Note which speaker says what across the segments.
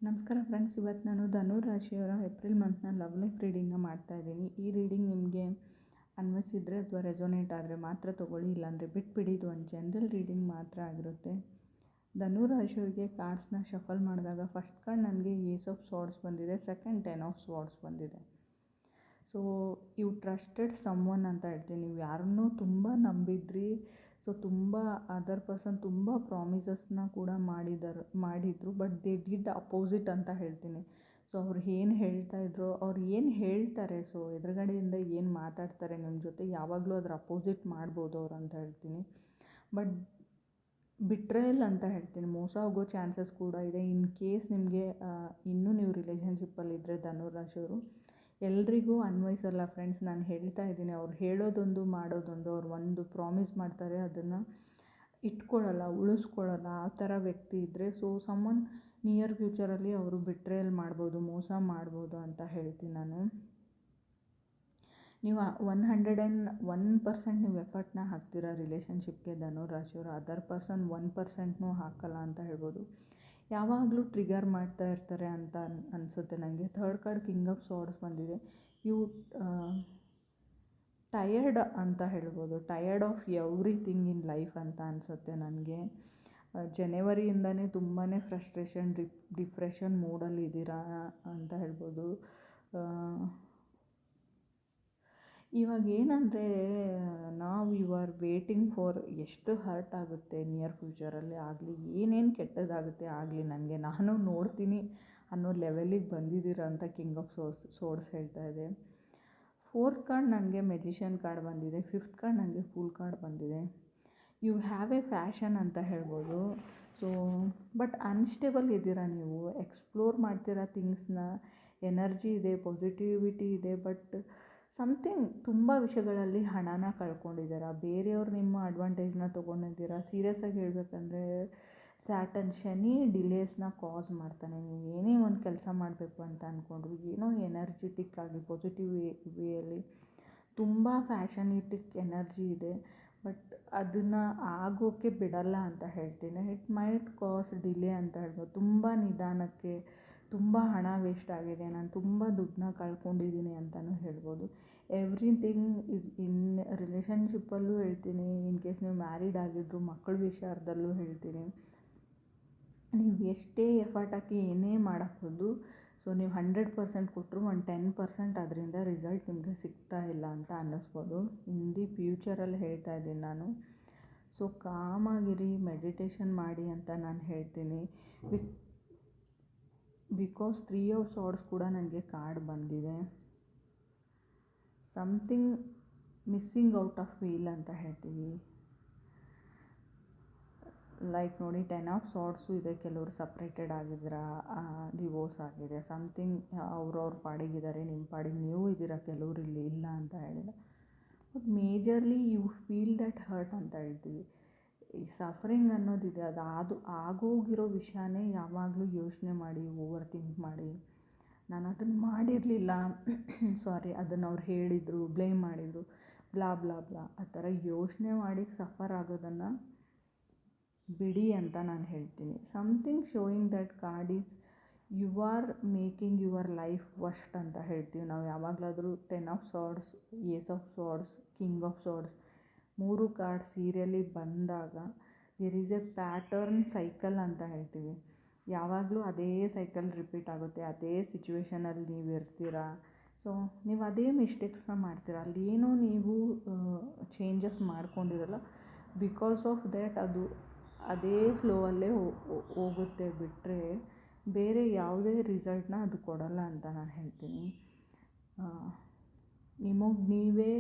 Speaker 1: ನಮಸ್ಕಾರ ಫ್ರೆಂಡ್ಸ್, ಇವತ್ತು ನಾನು ಧನು ರಾಶಿಯವರ ಏಪ್ರಿಲ್ ಮಂತ್ನ ಲವ್ ಲೈಫ್ ರೀಡಿಂಗ್ನ ಮಾಡ್ತಾಯಿದ್ದೀನಿ. ಈ ರೀಡಿಂಗ್ ನಿಮಗೆ ಅನ್ವಯಿಸಿದರೆ ಅಥವಾ ರೆಸೊನೇಟ್ ಆದರೆ ಮಾತ್ರ ತೊಗೊಳ್ಳಿ, ಇಲ್ಲಾಂದರೆ ಬಿಟ್ಬಿಡಿ. ಇದು ಒಂದು ಜನರಲ್ ರೀಡಿಂಗ್ ಮಾತ್ರ ಆಗಿರುತ್ತೆ. ಧನು ರಾಶಿಯವರಿಗೆ ಕಾರ್ಡ್ಸ್ನ ಶಫಲ್ ಮಾಡಿದಾಗ ಫಸ್ಟ್ ಕಾರ್ಡ್ ನನಗೆ ಏಸ್ ಆಫ್ ಸ್ವಾರ್ಡ್ಸ್ ಬಂದಿದೆ, ಸೆಕೆಂಡ್ 10 ಆಫ್ ಸ್ವಾರ್ಡ್ಸ್ ಬಂದಿದೆ. ಸೊ ಯು ಟ್ರಸ್ಟೆಡ್ ಸಮ್ವನ್ ಅಂತ ಹೇಳ್ತೀನಿ. ನೀವು ಯಾರನ್ನೂ ತುಂಬ ನಂಬಿದ್ರಿ. ಸೊ ತುಂಬ ಅದರ್ ಪರ್ಸನ್ ತುಂಬ ಪ್ರಾಮಿಸಸ್ನ ಕೂಡ ಮಾಡಿದರು, ಬಟ್ ದೇ ಡಿಡ್ ಅಪೋಸಿಟ್ ಅಂತ ಹೇಳ್ತೀನಿ. ಸೊ ಅವ್ರು ಏನು ಹೇಳ್ತಾಯಿದ್ರು, ಅವ್ರು ಏನು ಹೇಳ್ತಾರೆ, ಸೊ ಎದುರುಗಡೆಯಿಂದ ಏನು ಮಾತಾಡ್ತಾರೆ ನಿಮ್ಮ ಜೊತೆ, ಯಾವಾಗಲೂ ಅದರ ಅಪೋಸಿಟ್ ಮಾಡ್ಬೋದು ಅವ್ರು ಅಂತ ಹೇಳ್ತೀನಿ. ಬಟ್ ಬಿಟ್ರೇಯಲ್ ಅಂತ ಹೇಳ್ತೀನಿ, ಮೋಸ ಹೋಗೋ ಚಾನ್ಸಸ್ ಕೂಡ ಇದೆ. ಇನ್ ಕೇಸ್ ನಿಮಗೆ ಇನ್ನೂ ನೀವು ರಿಲೇಷನ್ಶಿಪ್ಪಲ್ಲಿದ್ದರೆ ಧನುರಾಶಿಯವರು, ಎಲ್ರಿಗೂ ಅನ್ವಯಿಸಲ್ಲ ಫ್ರೆಂಡ್ಸ್. ನಾನು ಹೇಳ್ತಾ ಇದ್ದೀನಿ, ಅವ್ರು ಹೇಳೋದೊಂದು ಮಾಡೋದೊಂದು. ಅವ್ರು ಒಂದು ಪ್ರಾಮಿಸ್ ಮಾಡ್ತಾರೆ, ಅದನ್ನು ಇಟ್ಕೊಳ್ಳಲ್ಲ, ಉಳಿಸ್ಕೊಳ್ಳಲ್ಲ. ಆ ಥರ ವ್ಯಕ್ತಿ ಇದ್ದರೆ ಸೊ ಸಮ್ಮನ್ ನಿಯರ್ ಫ್ಯೂಚರಲ್ಲಿ ಅವರು ಬಿಟ್ರೇಯಲ್ ಮಾಡ್ಬೋದು, ಮೋಸ ಮಾಡ್ಬೋದು ಅಂತ ಹೇಳ್ತೀನಿ ನಾನು. ನೀವು 101% ನೀವು ಎಫರ್ಟ್ನ ಹಾಕ್ತೀರಾ ರಿಲೇಷನ್ಶಿಪ್ಗೆ ಧನುರಾಶಿಯವರು. ಅದರ್ ಪರ್ಸನ್ 1%ನೂ ಹಾಕಲ್ಲ ಅಂತ ಹೇಳ್ಬೋದು. ಯಾವಾಗಲೂ ಟ್ರಿಗರ್ ಮಾಡ್ತಾ ಇರ್ತಾರೆ ಅಂತ ಅನಿಸುತ್ತೆ ನನಗೆ. ಥರ್ಡ್ ಕಾರ್ಡ್ ಕಿಂಗ್ ಆಫ್ ಸ್ವಾರ್ಡ್ಸ್ ಬಂದಿದೆ. ಇವು ಟಯರ್ಡ್ ಅಂತ ಹೇಳ್ಬೋದು, tired of everything in life ಅಂತ ಅನಿಸುತ್ತೆ ನನಗೆ. ಜನವರಿಯಿಂದನೇ ತುಂಬಾ ಫ್ರಸ್ಟ್ರೇಷನ್, ಡಿಪ್ರೆಷನ್ ಮೂಡಲ್ಲಿ ಇದ್ದೀರಾ ಅಂತ ಹೇಳ್ಬೋದು. ಇವಾಗ ಏನಂದರೆ, ನಾವು ಯು ಆರ್ ವೇಟಿಂಗ್ ಫಾರ್ ಎಷ್ಟು ಹರ್ಟ್ ಆಗುತ್ತೆ ನಿಯರ್ ಫ್ಯೂಚರಲ್ಲಿ ಆಗಲಿ, ಏನೇನು ಕೆಟ್ಟದಾಗುತ್ತೆ ಆಗಲಿ, ನಾನು ನೋಡ್ತೀನಿ ಅನ್ನೋ ಲೆವೆಲಿಗೆ ಬಂದಿದ್ದೀರಾ ಅಂತ ಕಿಂಗ್ ಆಫ್ ಸೋರ್ಡ್ಸ್ ಹೇಳ್ತಾ ಇದೆ. ಫೋರ್ತ್ ಕಾರ್ಡ್ ನನಗೆ ಮೆಜಿಷಿಯನ್ ಕಾರ್ಡ್ ಬಂದಿದೆ. ಫಿಫ್ತ್ ಕಾರ್ಡ್ ನನಗೆ ಫೂಲ್ ಕಾರ್ಡ್ ಬಂದಿದೆ. ಯು ಹ್ಯಾವ್ ಎ ಫ್ಯಾಷನ್ ಅಂತ ಹೇಳ್ಬೋದು. ಸೊ ಬಟ್ ಅನ್ಸ್ಟೇಬಲ್ ಇದ್ದೀರಾ ನೀವು, ಎಕ್ಸ್ಪ್ಲೋರ್ ಮಾಡ್ತೀರಾ ಥಿಂಗ್ಸ್ನ, ಎನರ್ಜಿ ಇದೆ, ಪಾಸಿಟಿವಿಟಿ ಇದೆ. ಬಟ್ ಸಮಥಿಂಗ್ ತುಂಬ ವಿಷಯಗಳಲ್ಲಿ ಹಣನ ಕಳ್ಕೊಂಡಿದ್ದೀರಾ, ಬೇರೆಯವ್ರು ನಿಮ್ಮ ಅಡ್ವಾಂಟೇಜ್ನ ತೊಗೊಂಡಿದ್ದೀರಾ. ಸೀರಿಯಸ್ಸಾಗಿ ಹೇಳಬೇಕಂದ್ರೆ ಸ್ಯಾಟರ್ನ್ ಶನಿ ಡಿಲೇಸ್ನ ಕಾಸ್ ಮಾಡ್ತಾನೆ. ನೀವು ಏನೇ ಒಂದು ಕೆಲಸ ಮಾಡಬೇಕು ಅಂತ ಅಂದ್ಕೊಂಡ್ರು, ಏನೋ ಎನರ್ಜಿಟಿಕ್ ಆಗಿ ಪಾಸಿಟಿವ್ ವೇಯಲ್ಲಿ ತುಂಬ ಫ್ಯಾಷನಿಟಿಕ್ ಎನರ್ಜಿ ಇದೆ, ಬಟ್ ಅದನ್ನು ಆಗೋಕ್ಕೆ ಬಿಡಲ್ಲ ಅಂತ ಹೇಳ್ತೀನಿ. ಇಟ್ ಮೈಟ್ ಕಾಸ್ ಡಿಲೇ ಅಂತ ಹೇಳ್ಬೋದು. ತುಂಬ ನಿಧಾನಕ್ಕೆ ತುಂಬ ಹಣ ವೇಸ್ಟ್ ಆಗಿದೆ, ನಾನು ತುಂಬ ದುಡ್ಡನ್ನ ಕಳ್ಕೊಂಡಿದ್ದೀನಿ ಅಂತಲೂ ಹೇಳ್ಬೋದು. ಎವ್ರಿಥಿಂಗ್ ಇನ್ ರಿಲೇಷನ್ಶಿಪ್ಪಲ್ಲೂ ಹೇಳ್ತೀನಿ, ಇನ್ ಕೇಸ್ ನೀವು ಮ್ಯಾರಿಡ್ ಆಗಿದ್ದರು, ಮಕ್ಕಳ ವಿಚಾರದಲ್ಲೂ ಹೇಳ್ತೀನಿ. ನೀವು ಎಷ್ಟೇ ಎಫರ್ಟ್ ಹಾಕಿ ಏನೇ ಮಾಡೋಕ್ಕೋದು, ಸೊ ನೀವು 100% ಕೊಟ್ಟರು ಒಂದು 10% ಅದರಿಂದ ರಿಸಲ್ಟ್ ನಿಮಗೆ ಸಿಗ್ತಾ ಇಲ್ಲ ಅಂತ ಅನ್ನಿಸ್ಬೋದು. ಇನ್ ದಿ ಫ್ಯೂಚರಲ್ಲಿ ಹೇಳ್ತಾ ಇದ್ದೀನಿ ನಾನು. ಸೊ ಕಾಮಾಗಿರಿ, ಮೆಡಿಟೇಷನ್ ಮಾಡಿ ಅಂತ ನಾನು ಹೇಳ್ತೀನಿ. ಬಿಕಾಸ್ 3 ಆಫ್ ಸ್ವಾರ್ಡ್ಸ್ ಕೂಡ ನನಗೆ ಕಾರ್ಡ್ ಬಂದಿದೆ. Something missing out of wheel ಅಂತ ಹೇಳ್ತೀವಿ. ಲೈಕ್ ನೋಡಿ, 10 ಆಫ್ ಸ್ವಾರ್ಡ್ಸು ಇದೆ. ಕೆಲವರು ಸಪ್ರೇಟೆಡ್ ಆಗಿದ್ದೀರಾ, ಡಿವೋರ್ಸ್ ಆಗಿದೆ, ಸಮಥಿಂಗ್ ಅವ್ರವ್ರ ಪಾಡಿಗಿದ್ದಾರೆ, ನಿಮ್ಮ ಪಾಡಿಗೆ ನೀವು ಇದ್ದೀರಾ, ಕೆಲವರು ಇಲ್ಲಿ ಇಲ್ಲ ಅಂತ ಹೇಳಿಲ್ಲ. But majorly you feel that hurt ಅಂತ ಹೇಳ್ತೀವಿ. ಈ ಸಫರಿಂಗ್ ಅನ್ನೋದಿದೆ, ಅದು ಆಗೋಗಿರೋ ವಿಷಯನೇ ಯಾವಾಗಲೂ ಯೋಚನೆ ಮಾಡಿ, ಓವರ್ ಥಿಂಕ್ ಮಾಡಿ, ನಾನು ಅದನ್ನು ಮಾಡಿರಲಿಲ್ಲ, ಸಾರಿ, ಅದನ್ನು ಅವ್ರು ಹೇಳಿದರು, ಬ್ಲೇಮ್ ಮಾಡಿದರು, ಬ್ಲಾ ಬ್ಲಾ ಬ್ಲಾ, ಆ ಥರ ಯೋಚನೆ ಮಾಡಿ ಸಫರ್ ಆಗೋದನ್ನು ಬಿಡಿ ಅಂತ ನಾನು ಹೇಳ್ತೀನಿ. Something showing that card is you are making your life worst ಅಂತ ಹೇಳ್ತೀವಿ ನಾವು ಯಾವಾಗಲಾದರೂ. 10 of swords, ace of swords, king of swords 3 card serially ಬಂದಾಗ there is a pattern cycle ಅಂತ ಹೇಳ್ತೀವಿ. ಯಾವಾಗಲೂ ಅದೇ ಸೈಕಲ್ ರಿಪೀಟ್ ಆಗುತ್ತೆ, ಅದೇ ಸಿಚುವೇಷನಲ್ಲಿ ನೀವು ಇರ್ತೀರಾ. ಸೊ ನೀವು ಅದೇ ಮಿಸ್ಟೇಕ್ಸ್ನ ಮಾಡ್ತೀರಾ, ಅಲ್ಲೇನೋ ನೀವು ಚೇಂಜಸ್ ಮಾಡ್ಕೊಂಡಿರಲ್ಲ. ಬಿಕಾಸ್ ಆಫ್ ದ್ಯಾಟ್ ಅದು ಅದೇ ಫ್ಲೋವಲ್ಲೇ ಹೋಗುತ್ತೆ ಬಿಟ್ಟರೆ ಬೇರೆ ಯಾವುದೇ ರಿಸಲ್ಟ್ನ ಅದು ಕೊಡಲ್ಲ ಅಂತ ನಾನು ಹೇಳ್ತೀನಿ. ನಿಮಗೆ ನೀವೇ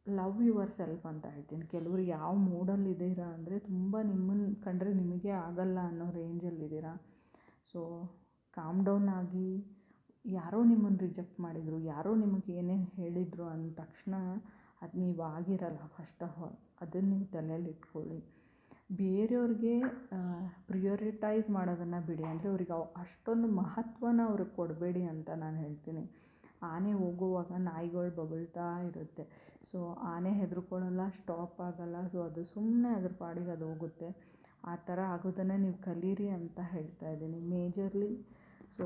Speaker 1: ಲವ್ ಯುವರ್ ಸೆಲ್ಫ್ ಅಂತ ಹೇಳ್ತೀನಿ. ಕೆಲವರು ಯಾವ ಮೂಡಲ್ಲಿದ್ದೀರಾ ಅಂದರೆ, ತುಂಬ ನಿಮ್ಮನ್ನು ಕಂಡ್ರೆ ನಿಮಗೆ ಆಗಲ್ಲ ಅನ್ನೋ ರೇಂಜಲ್ಲಿದ್ದೀರಾ. ಸೊ ಕಾಮ್ ಡೌನ್ ಆಗಿ, ಯಾರೋ ನಿಮ್ಮನ್ನು ರಿಜೆಕ್ಟ್ ಮಾಡಿದರು, ಯಾರೋ ನಿಮಗೆ ಏನೇನು ಹೇಳಿದರು ಅಂದ ತಕ್ಷಣ ಅದು ನೀವು ಆಗಿರಲ್ಲ. ಫಸ್ಟ್ ಆಫ್ ಆಲ್ ಅದನ್ನು ನೀವು ತಲೆಯಲ್ಲಿ ಇಟ್ಕೊಳ್ಳಿ. ಬೇರೆಯವ್ರಿಗೆ ಪ್ರಿಯೋರಿಟೈಸ್ ಮಾಡೋದನ್ನು ಬಿಡಿ, ಅಂದರೆ ಅವ್ರಿಗೆ ಅಷ್ಟೊಂದು ಮಹತ್ವನ ಅವ್ರಿಗೆ ಕೊಡಬೇಡಿ ಅಂತ ನಾನು ಹೇಳ್ತೀನಿ. ಆನೆ ಹೋಗುವಾಗ ನಾಯಿಗಳು ಬೊಗಳ್ತಾ ಇರುತ್ತೆ. ಸೊ ಆನೆ ಹೆದರ್ಕೊಳ್ಳಲ್ಲ, ಸ್ಟಾಪ್ ಆಗಲ್ಲ. ಸೊ ಅದು ಸುಮ್ಮನೆ ಅದ್ರ ಪಾಡಿಗೆ ಅದು ಹೋಗುತ್ತೆ. ಆ ಥರ ಆಗೋದನ್ನು ನೀವು ಕಲೀರಿ ಅಂತ ಹೇಳ್ತಾ ಇದ್ದೀನಿ ಮೇಜರ್ಲಿ. ಸೊ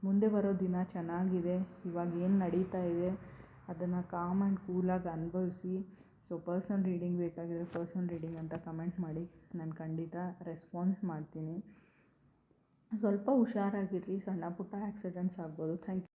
Speaker 1: ಮುಂದೆ ಬರೋ ದಿನ ಚೆನ್ನಾಗಿದೆ. ಇವಾಗ ಏನು ನಡೀತಾ ಇದೆ ಅದನ್ನು ಕಾಮ್ ಆ್ಯಂಡ್ ಕೂಲಾಗಿ ಅನುಭವಿಸಿ. ಸೊ ಪರ್ಸ್ನಲ್ ರೀಡಿಂಗ್ ಬೇಕಾಗಿದ್ರೆ ಪರ್ಸ್ನಲ್ ರೀಡಿಂಗ್ ಅಂತ ಕಮೆಂಟ್ ಮಾಡಿ, ನಾನು ಖಂಡಿತ ರೆಸ್ಪಾನ್ಸ್ ಮಾಡ್ತೀನಿ. ಸ್ವಲ್ಪ ಹುಷಾರಾಗಿರ್ರಿ, ಸಣ್ಣ ಪುಟ್ಟ ಆ್ಯಕ್ಸಿಡೆಂಟ್ಸ್ ಆಗ್ಬೋದು. Thank you.